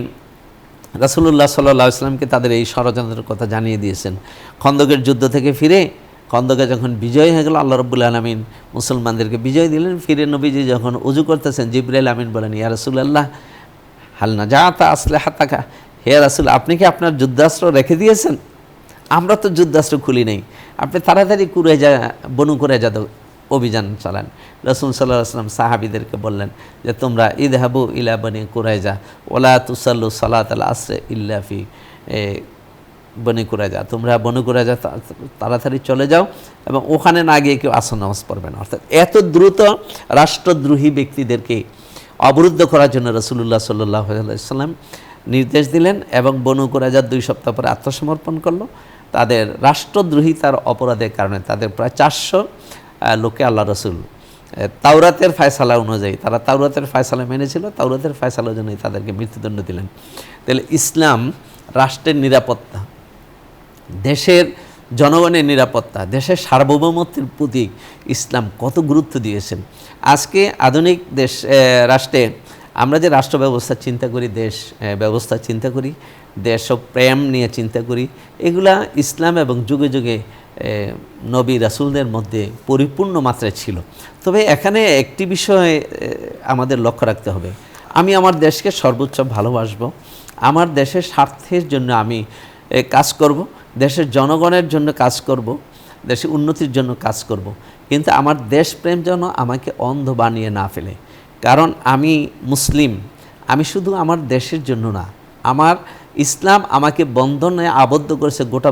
রাসূলুল্লাহ সাল্লাল্লাহু আলাইহি ওয়াসাল্লামকে তাদের এই ষড়যন্ত্রের কথা জানিয়ে দিয়েছেন। খন্দকের যুদ্ধ থেকে ফিরে খন্দকে যখন বিজয় হয়ে গেল, আল্লাহ রাব্বুল আলামিন মুসলমানদেরকে বিজয় দিলেন। ফিরে নবীজি যখন উজু করতেছেন, জিব্রাইল আমিন বলেন, ইয়া রাসূলুল্লাহ হাল নাজাতা আসলিহাতাকা, হে রাসূল আপনি কি আপনার যুদ্ধাস্ত্র রেখে দিয়েছেন? আমরা তো যুদ্ধাস্ত্র খুলি নেই, আপনি তাড়াতাড়ি বনু কুরাইজা অভিযান চালান। রাসূল সাল্লাল্লাহু আলাইহি ওয়াসাল্লাম সাহাবীদেরকে বললেন যে তোমরা ইযহাবু ইলা বনি কুরাইজা ওয়ালা তুসাল্লু সালাতাল আসর ইল্লা ফি বনি কুরাইজা, তোমরা বনু কুরাইজা তাড়াতাড়ি চলে যাও এবং ওখানে না গিয়ে কেউ আসর নামাজ পড়বে না। অর্থাৎ এত দ্রুত রাষ্ট্রদ্রোহী ব্যক্তিদেরকে অবরুদ্ধ করার জন্য রাসূলুল্লাহ সাল্লাল্লাহু আলাইহি ওয়াসাল্লাম নির্দেশ দিলেন এবং বনু কুরাইজা 2 সপ্তাহ পরে আত্মসমর্পণ করলো। তাদের রাষ্ট্রদ্রোহিতার অপরাধের কারণে তাদের প্রায় 400 লোকে আল্লাহ রসুল তাওরাতের ফয়সালা অনুযায়ী, তারা তাওরাতের ফয়সালা মেনেছিল, তাওরাতের ফয়সালার জন্যই তাদেরকে মৃত্যুদণ্ড দিলেন। তাহলে ইসলাম রাষ্ট্রের নিরাপত্তা, দেশের জনগণের নিরাপত্তা, দেশের সার্বভৌমত্বের প্রতি ইসলাম কত গুরুত্ব দিয়েছেন। আজকে আধুনিক রাষ্ট্রে আমরা যে রাষ্ট্র ব্যবস্থা চিন্তা করি, দেশ ব্যবস্থা চিন্তা করি, দেশ ও প্রেম নিয়ে চিন্তা করি, এগুলা ইসলাম এবং যুগে যুগে নবী রাসূলদের মধ্যে পরিপূর্ণ মাত্রায় ছিল। তবে এখানে একটি বিষয় আমাদের লক্ষ্য রাখতে হবে, আমি আমার দেশকে সর্বোচ্চ ভালোবাসবো, আমার দেশের স্বার্থের জন্য আমি কাজ করব, দেশের জনগণের জন্য কাজ করব, দেশের উন্নতির জন্য কাজ করব, কিন্তু আমার দেশপ্রেম যেন আমাকে অন্ধ বানিয়ে না ফেলে। কারণ আমি মুসলিম, আমি শুধু আমার দেশের জন্য না, আমার ইসলাম আমাকে বন্ধনে আবদ্ধ করেছে গোটা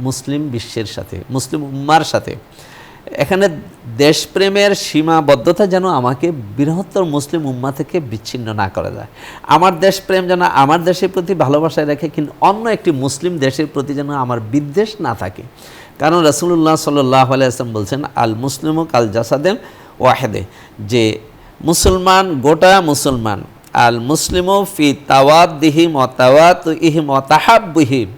মুসলিম বিশ্বের সাথে, মুসলিম উম্মার সাথে। এখানে দেশপ্রেমের সীমাবদ্ধতা যেন আমাকে বৃহত্তর মুসলিম উম্মা থেকে বিচ্ছিন্ন না করা যায়। আমার দেশপ্রেম যেন আমার দেশের প্রতি ভালোবাসায় রাখে, কিন্তু অন্য একটি মুসলিম দেশের প্রতি যেন আমার বিদ্বেষ না থাকে। কারণ রাসূলুল্লাহ সাল্লাল্লাহু আলাইহি ওয়াসাল্লাম বলছেন, আল মুসলিমু কাল জাসাদিল ওয়াহিদে, যে মুসলমান গোটা মুসলমান, আল মুসলিমু ফি তাওয়াদ্দিহিম ওয়া তাওয়াতুইহিম ওয়া তাহাব্বুহিম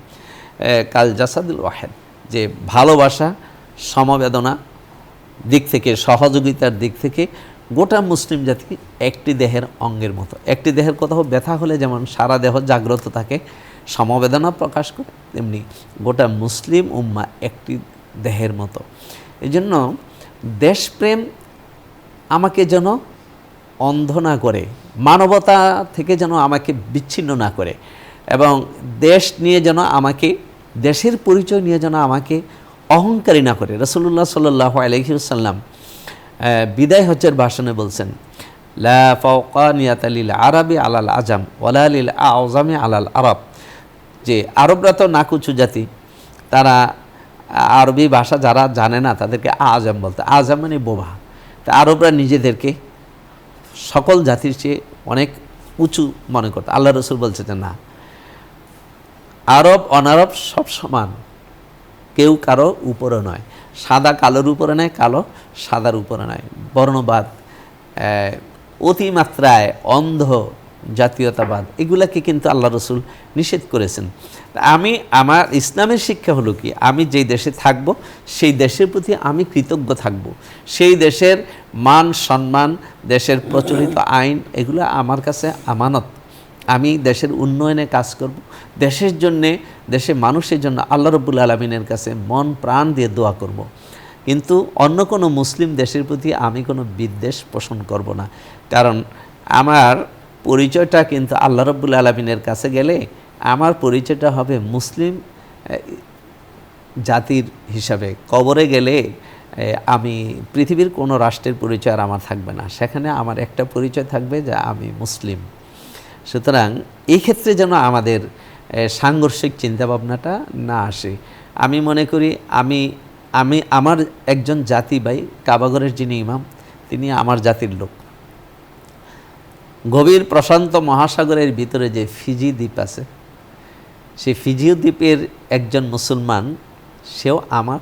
কাল জাসাদিল ওয়াহিদ, যে ভালোবাসা, সমবেদনা দিক থেকে, সহযোগিতার দিক থেকে গোটা মুসলিম জাতি একটি দেহের অঙ্গের মতো। একটি দেহের কোথাও ব্যথা হলে যেমন সারা দেহ জাগ্রত থাকে, সমবেদনা প্রকাশ করে, তেমনি গোটা মুসলিম উম্মা একটি দেহের মতো। এই জন্য দেশপ্রেম আমাকে যেন অন্ধ না করে, মানবতা থেকে যেন আমাকে বিচ্ছিন্ন না করে, এবং দেশ নিয়ে যেন আমাকে, দেশের পরিচয় নিয়ে যেন আমাকে অহংকারী না করে। রাসূলুল্লাহ সাল্লাল্লাহু আলাইহি ওয়াসাল্লাম বিদায় হজ্জের ভাষণে বলছেন, লা ফাওকানিয়াতা লিল আরাবি আলাল আজাম ওয়ালা লিল আওজামি আলাল আরব, যে আরবরা তো নাকুচু জাতি, তারা আরবি ভাষা যারা জানে না তাদেরকে আজাম বলতে, আজাম মানে বোবা। তা আরবরা নিজেদেরকে সকল জাতির চেয়ে অনেক উঁচু মনে করত। আল্লাহ রসুল বলছে যে না, আরব অনারব সব সমান, কেউ কারো উপরে নয়, সাদা কালোর উপরে নয়, কালো সাদার উপরে নয়। বর্ণবাদ, অতিমাত্রায় অন্ধ জাতীয়তাবাদ, এগুলাকে কিন্তু আল্লাহ রসুল নিষেধ করেছেন। আমি, আমার ইসলামের শিক্ষা হলো কি, আমি যেই দেশে থাকব সেই দেশের প্রতি আমি কৃতজ্ঞ থাকব, সেই দেশের মান সম্মান, দেশের প্রচলিত আইন, এগুলো আমার কাছে আমানত। আমি দেশের উন্নয়নে কাজ করব, দেশের জন্যে, দেশের মানুষের জন্য আল্লাহ রাব্বুল আলামিনের কাছে মন প্রাণ দিয়ে দোয়া করব। কিন্তু অন্য কোনো মুসলিম দেশের প্রতি আমি কোনো বিদ্বেষ পোষণ করব না। কারণ আমার পরিচয়টা কিন্তু আল্লাহ রাব্বুল আলামিনের কাছে গেলে আমার পরিচয়টা হবে মুসলিম জাতির হিসাবে। কবরে গেলে আমি পৃথিবীর কোনো রাষ্ট্রের পরিচয় আর আমার থাকবে না, সেখানে আমার একটা পরিচয় থাকবে যে আমি মুসলিম। সুতরাং এই ক্ষেত্রে যেন আমাদের সাংঘর্ষিক চিন্তাভাবনাটা না আসে। আমি মনে করি আমি আমার একজন জাতি ভাই, কাবাগরের যিনি ইমাম, তিনি আমার জাতির লোক। গভীর প্রশান্ত মহাসাগরের ভিতরে যে ফিজি দ্বীপ আছে, সেই ফিজি দ্বীপের একজন মুসলমান, সেও আমার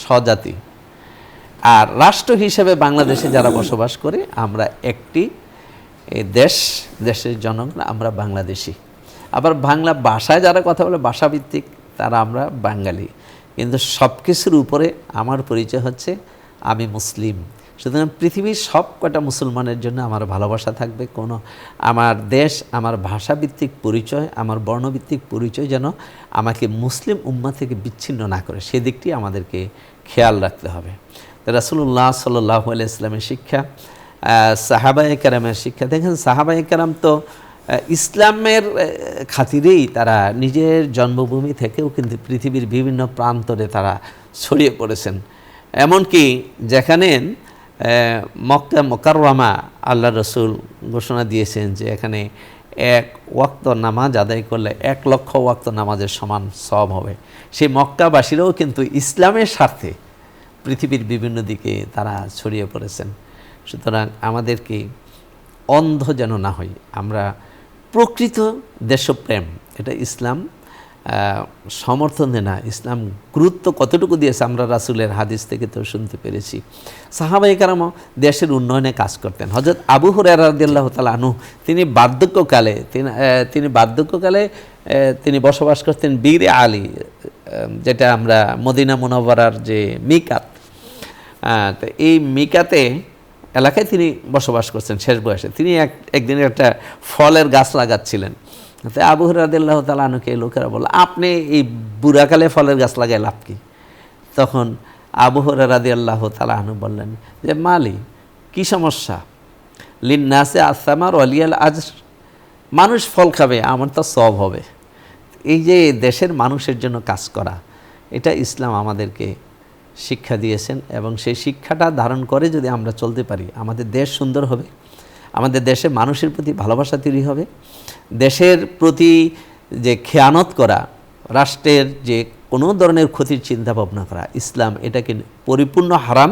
স্বজাতি। আর রাষ্ট্র হিসেবে বাংলাদেশে যারা বসবাস করে আমরা একটি দেশের জনগণ, আমরা বাংলাদেশি। আবার বাংলা ভাষায় যারা কথা বলে ভাষাভিত্তিক, তারা আমরা বাঙালি। কিন্তু সব কিছুর উপরে আমার পরিচয় হচ্ছে আমি মুসলিম। সুতরাং পৃথিবীর সব কটা মুসলমানের জন্য আমার ভালোবাসা থাকবে। কোনো আমার দেশ, আমার ভাষাভিত্তিক পরিচয়, আমার বর্ণভিত্তিক পরিচয় যেন আমাকে মুসলিম উম্মাহ থেকে বিচ্ছিন্ন না করে, সেদিকটি আমাদেরকে খেয়াল রাখতে হবে। রাসূলুল্লাহ সাল্লাল্লাহু আলাইহি ওয়াসাল্লামের শিক্ষা, সাহাবায়ে কেরামের শিক্ষা, দেখেন সাহাবায়ে কেরাম তো ইসলামের খাতিরেই তারা নিজের জন্মভূমি থেকেও কিন্তু পৃথিবীর বিভিন্ন প্রান্তরে তারা ছড়িয়ে পড়েছেন। এমনকি যেখানে মক্কা মুকাররমা আল্লাহ রসুল ঘোষণা দিয়েছেন যে এখানে এক ওয়াক্ত নামাজ আদায় করলে 1,00,000 ওয়াক্ত নামাজের সমান সওয়াব হবে, সেই মক্কাবাসীরাও কিন্তু ইসলামের স্বার্থে পৃথিবীর বিভিন্ন দিকে তারা ছড়িয়ে পড়েছেন। সুতরাং আমাদেরকে অন্ধ যেন না হই, আমরা প্রকৃত দেশপ্রেম, এটা ইসলাম সমর্থন দেয় না। ইসলাম গুরুত্ব কতটুকু দিয়েছে আমরা রাসূলের হাদিস থেকে তো শুনতে পেরেছি। সাহাবায়ে কেরামও দেশের উন্নয়নে কাজ করতেন। হযরত আবু হুরায়রা রাদিয়াল্লাহু তাআলা আনহু তিনি বার্ধক্যকালে তিনি বসবাস করতেন বীর আলী, যেটা আমরা মদিনা মুনাওয়ারার যে মিকাত, তো এই মিকাতে এলাকায় তিনি বসবাস করছেন শেষ বয়সে। তিনি একদিন একটা ফলের গাছ লাগাচ্ছিলেন। তো আবু হুরায়রা রাদিয়াল্লাহু তাআলা আনহুকে লোকেরা বলল, আপনি এই বুড়াকালে ফলের গাছ লাগায় লাভ কি? তখন আবু হুরায়রা রাদিয়াল্লাহু তাআলা আনহু বললেন যে, মালি, কি সমস্যা? লিন্নাসে আস-সামার ওয়া লিয়াল আজর, মানুষ ফল খাবে, আমার তো সওয়াব হবে। এই যে দেশের মানুষের জন্য কাজ করা, এটা ইসলাম আমাদেরকে শিক্ষা দিয়েছেন, এবং সেই শিক্ষাটা ধারণ করে যদি আমরা চলতে পারি, আমাদের দেশ সুন্দর হবে, আমাদের দেশে মানুষের প্রতি ভালোবাসা তৈরি হবে। দেশের প্রতি যে খেয়ানত করা, রাষ্ট্রের যে কোনো ধরনের ক্ষতির চিন্তা ভাবনা করা, ইসলাম এটাকে পরিপূর্ণ হারাম,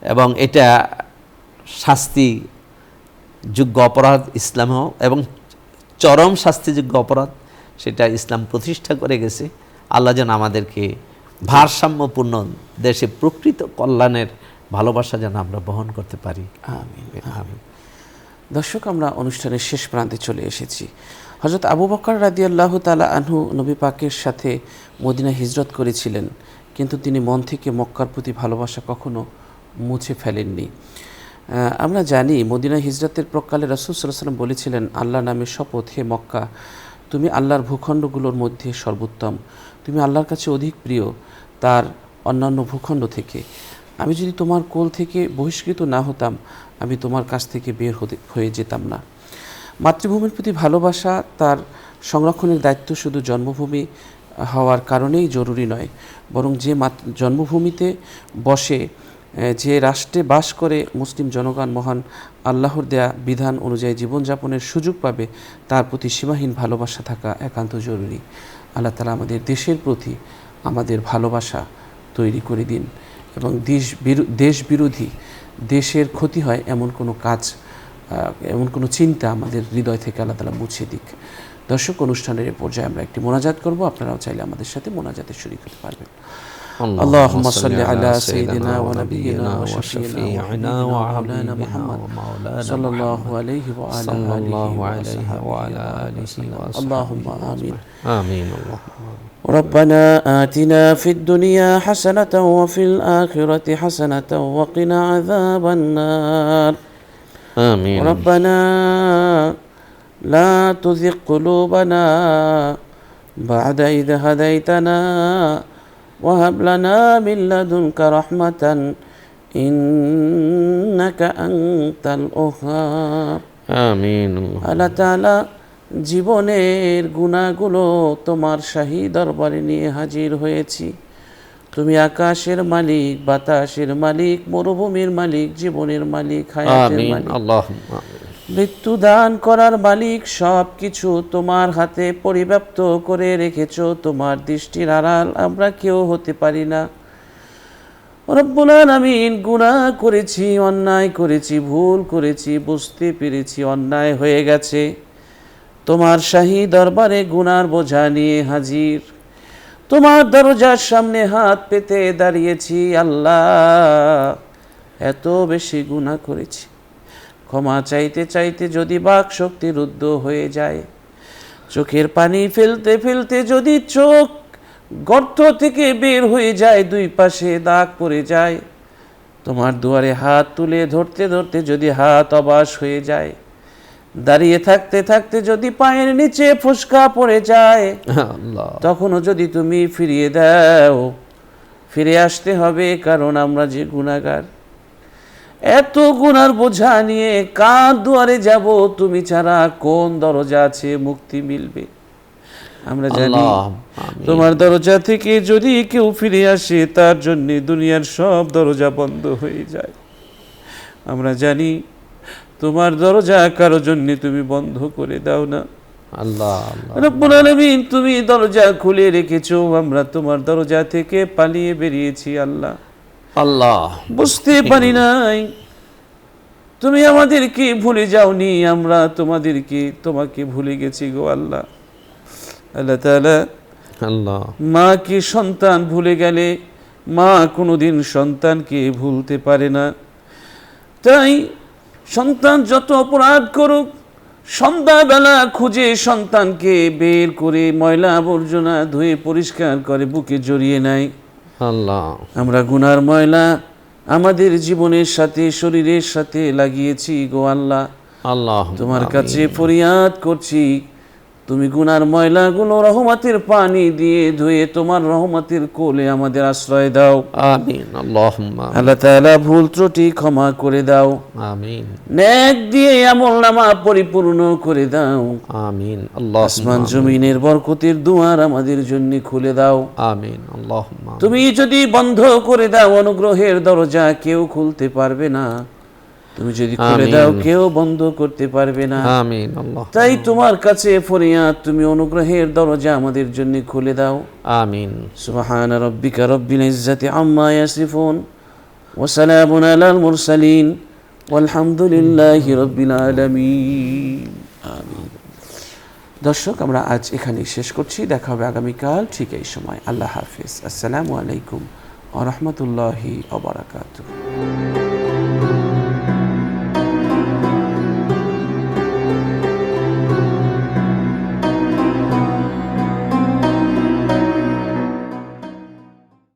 এবং এটা শাস্তিযোগ্য অপরাধ ইসলামেও, এবং চরম শাস্তিযোগ্য অপরাধ, সেটা ইসলাম প্রতিষ্ঠা করে গেছে। আল্লাহ যেন আমাদেরকে ভারসাম্যপূর্ণ দেশে প্রকৃত কল্যাণের ভালোবাসা যেন আমরা বহন করতে পারি। আমিন আমিন। দর্শক, আমরা অনুষ্ঠানের শেষ প্রান্তে চলে এসেছি। হযরত আবু বকর রাদিয়াল্লাহু তাআলা আনহু নবী পাকের সাথে মদিনা হিজরত করেছিলেন, কিন্তু তিনি মন থেকে মক্কার প্রতি ভালোবাসা কখনো মুছে ফেলেননি। আমরা জানি মদিনা হিজরতের প্রকালে রাসূল সাল্লাল্লাহু আলাইহি ওয়াসাল্লাম বলেছিলেন, আল্লাহর নামে শপথ, হে মক্কা, তুমি আল্লাহর ভূখণ্ডগুলোর মধ্যে সর্বোত্তম, তুমি আল্লাহর কাছে অধিক প্রিয় তার অন্যান্য ভূখণ্ড থেকে। আমি যদি তোমার কোল থেকে বহিষ্কৃত না হতাম, আমি তোমার কাছ থেকে বের হয়ে যেতাম না। মাতৃভূমির প্রতি ভালোবাসা, তার সংরক্ষণের দায়িত্ব শুধু জন্মভূমি হওয়ার কারণেই জরুরি নয়, বরং যে জন্মভূমিতে বসে, যে রাষ্ট্রে বাস করে মুসলিম জনগণ মহান আল্লাহর দেয়া বিধান অনুযায়ী জীবনযাপনের সুযোগ পাবে, তার প্রতি সীমাহীন ভালোবাসা থাকা একান্ত জরুরি। আল্লাহ তাআলা আমাদের দেশের প্রতি আমাদের ভালোবাসা তৈরি করে দিন, এবং দেশ বিরোধী, দেশের ক্ষতি হয় এমন কোনো কাজ, এমন কোনো চিন্তা আমাদের হৃদয় থেকে আল্লাহ তাআলা মুছে দিক। দর্শক, অনুষ্ঠানের এই পর্যায়ে আমরা একটি মোনাজাত করব, আপনারাও চাইলে আমাদের সাথে মোনাজাতে শরীক হতে পারবেন। اللهم صل على سيدنا ونبينا وشفيعنا ومولانا محمد صلى الله عليه وعلى آله وسلم. اللهم آمين آمين. ربنا آتنا في الدنيا حسنة وفي الآخرة حسنة وقنا عذاب النار. آمين. ربنا لا تزغ قلوبنا بعد إذ هديتنا وهب لنا من لدنك رحمة إنك أنت الوهاب. آمين. আল্লাহ তাআলা, জীবনের গুনাহগুলো তোমার শাহী দরবারে নিয়ে হাজির হয়েছি। তুমি আকাশের মালিক, বাতাসের মালিক, মরুভূমির মালিক, জীবনের মালিক, হায়াতের মালিক, মৃত্যু দান করার মালিক। সব কিছু তোমার হাতে পরিব্যাপ্ত করে রেখেছ। তোমার দৃষ্টির আড়াল আমরা কেউ হতে পারি না। রব্বুল আলামিন, গুনাহ করেছি, অন্যায় করেছি, ভুল করেছি, বুঝতে পেরেছি অন্যায় হয়ে গেছে। তোমার শাহী দরবারে গুনার বোঝা নিয়ে হাজির। তোমার দরজার সামনে হাত পেতে দাঁড়িয়েছি আল্লাহ, এত বেশি গুনাহ করেছি। ক্ষমা চাইতে চাইতে যদি বাক শক্তি রুদ্ধ হয়ে যায়, চোখের পানি ফেলতে ফেলতে যদি চোখ গর্ত থেকে বের হয়ে যায়, দুই পাশে দাগ পড়ে যায়, তোমার দুয়ারে হাত তুলে ধরতে ধরতে যদি হাত অবাস হয়ে যায়, দাঁড়িয়ে থাকতে থাকতে যদি পায়ের নিচে ফোসকা পড়ে যায়, আল্লাহ তখনও যদি তুমি ফিরিয়ে দাও, ফিরে আসতে হবে, কারণ আমরা যে গুনাহগার। এত গুনার বোঝা নিয়ে কার দুয়ারে যাব? তুমি ছাড়া কোন দরজা আছে মুক্তি মিলবে? আমরা জানি আল্লাহ, আমিন। তোমার দরজা থেকে যদি কেউ ফিরে আসে, তার জন্য দুনিয়ার সব দরজা বন্ধ হয়ে যায়। আমরা জানি তোমার দরজা কারো জন্য তুমি বন্ধ করে দাও না। আল্লাহ আল্লাহ রব্বুল আলামিন, তুমি দরজা খুলে রেখেছো, আমরা তোমার দরজা থেকে পালিয়ে বেরিয়েছি আল্লাহ। আল্লাহ বুঝতে পারি নাই তুমি আমাদেরকে ভুলে যাওনি, আমরা তোমাকে ভুলে গেছি গো আল্লাহ। আল্লাহ তাআলা, আল্লাহ মাকে সন্তান ভুলে গেলে মা কোনোদিন সন্তানকে ভুলতে পারে না। তাই সন্তান যত অপরাধ করুক, সন্ধ্যাবেলা খুঁজে সন্তানকে বের করে ময়লা আবর্জনা ধুয়ে পরিষ্কার করে বুকে জড়িয়ে নেয়। আল্লাহ আমরা গুনার ময়লা আমাদের জীবনের সাথে, শরীরের সাথে লাগিয়েছি গো আল্লাহ। আল্লাহ তোমার কাছে ফরিয়াদ করছি, তুমি গুনার ময়লাগুলো রহমতের পানি দিয়ে ধুয়ে তোমার রহমতের কোলে আমাদের আশ্রয় দাও। আমিন আল্লাহুম্মা আল্লাহ তাআলা, ভুল ত্রুটি ক্ষমা করে দাও, আমিন নেক দিয়ে আমলনামা পরিপূর্ণ করে দাও। আমিন আসমান আল্লাহুম্মা জমিনের বরকতের দুয়ার আমাদের জন্য খুলে দাও। আমিন আল্লাহুম্মা তুমি যদি বন্ধ করে দাও, অনুগ্রহের দরজা কেউ খুলতে পারবে না। তুমি যদি খুলে দাও, কেউ বন্ধ করতে পারবে না। আমিন আল্লাহ তাই তোমার কাছে ফরিয়াদ, তুমি অনুগ্রহের দরজা আমাদের জন্য খুলে দাও। আমিন সুবহান রাব্বিকা রব্বিল ইজ্জাতি আম্মা ইয়াসিফুন ওয়া সালামুন আলাল মুরসালিন ওয়ালহামদুলিল্লাহি রাব্বিল আলামিন। আমিন। দর্শক, আমরা আজ এখানেই শেষ করছি। দেখা হবে আগামীকাল ঠিক এই সময়। আল্লাহ হাফেজ। আসসালামু আলাইকুম ওয়া রাহমাতুল্লাহি ওয়া বারাকাতুহু।